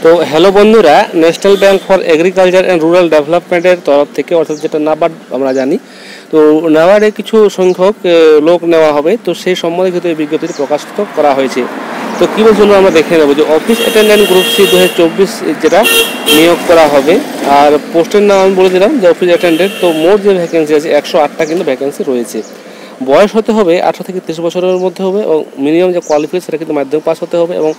তো হ্যালো বন্ধুরা, national bank for agriculture and rural ডেভেলপমেন্টের তরফ থেকে, অর্থাৎ যেটা নাবার্ড আমরা জানি, তো নাবার্ডে কিছু সংখ্যক লোক নেওয়া হবে। তো সেই সম্বন্ধে কিন্তু এই বিজ্ঞপ্তিটি প্রকাশিত করা হয়েছে। তো কী বলছিল আমরা দেখে নেব যে অফিস অ্যাটেন্ডেন্ট গ্রুপ সি 2024 যেটা নিয়োগ করা হবে। আর পোস্টের নাম আমি বলে দিলাম যে অফিস অ্যাটেন্ডেন্ট। তো মোট যে ভ্যাকেন্সি আছে 108টা কিন্তু ভ্যাকেন্সি রয়েছে। বয়স হতে হবে 18 থেকে 30 বছরের মধ্যে হবে, এবং মিনিমাম যে কোয়ালিফিকেশন সেটা কিন্তু মাধ্যমিক পাস হতে হবে, এবং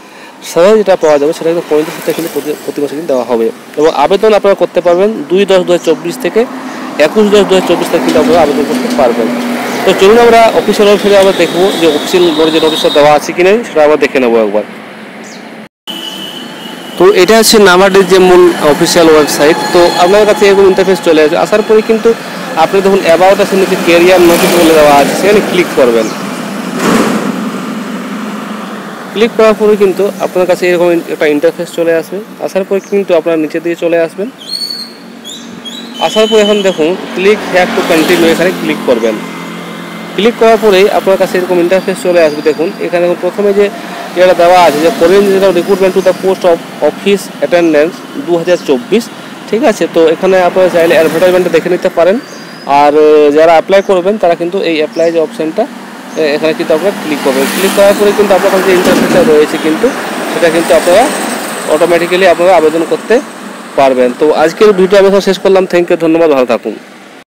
স্যালারি যেটা পাওয়া যাবে সেটা কিন্তু 35,000 কিন্তু প্রতি মাসে কিন্তু দেওয়া হবে। এবং আবেদন আপনারা করতে পারবেন 2/10/2024 থেকে 21/10/2024 থেকে কিন্তু আপনারা আবেদন করতে পারবেন। তো চলুন আমরা অফিসিয়াল ওয়েবসাইটে আবার দেখবো যে অফিসিয়াল যে নোটিশটা দেওয়া আছে কিনা, সেটা আবার দেখে নেবো একবার। তো এটা হচ্ছে নাবার্ডের যে মূল অফিসিয়াল ওয়েবসাইট। তো আপনার কাছে এরকম ইন্টারফেস চলে আসবে। আসার পরে কিন্তু আপনি দেখুন অ্যাবাউট আছে, নিচে ক্যারিয়ার নোটিশ বলে দেওয়া আছে, সেখানে ক্লিক করবেন। ক্লিক করার পরে কিন্তু আপনার কাছে এরকম একটা ইন্টারফেস চলে আসবে। আসার পরে কিন্তু আপনার নিচে দিয়ে চলে আসবেন। আসার পরে এখন দেখুন ক্লিক হ্যাভ টু কন্টিনিউ, এখানে ক্লিক করবেন। ক্লিক করার পরেই আপনার কাছে এরকম ইন্টারফেস চলে আসবে। দেখুন এখানে প্রথমে যে এটা দেওয়া আছে যে Korean recruitment to the post of office attendance 2024, ঠিক আছে। তো এখানে আপনারা চাইলে অ্যাডভার্টাইজমেন্টটা দেখে নিতে পারেন। আর যারা অ্যাপ্লাই করবেন তারা কিন্তু এই অ্যাপ্লাই যে অপশানটা এখানে কিন্তু আপনারা ক্লিক করবেন। ক্লিক করার পরে কিন্তু আপনার কাছে যে ইন্টারফেসটা রয়েছে কিন্তু সেটা কিন্তু আপনারা অটোমেটিক্যালি আপনারা আবেদন করতে পারবেন। তো আজকের ভিডিও আমি শেষ করলাম। থ্যাংক ইউ, ধন্যবাদ, ভালো থাকুন।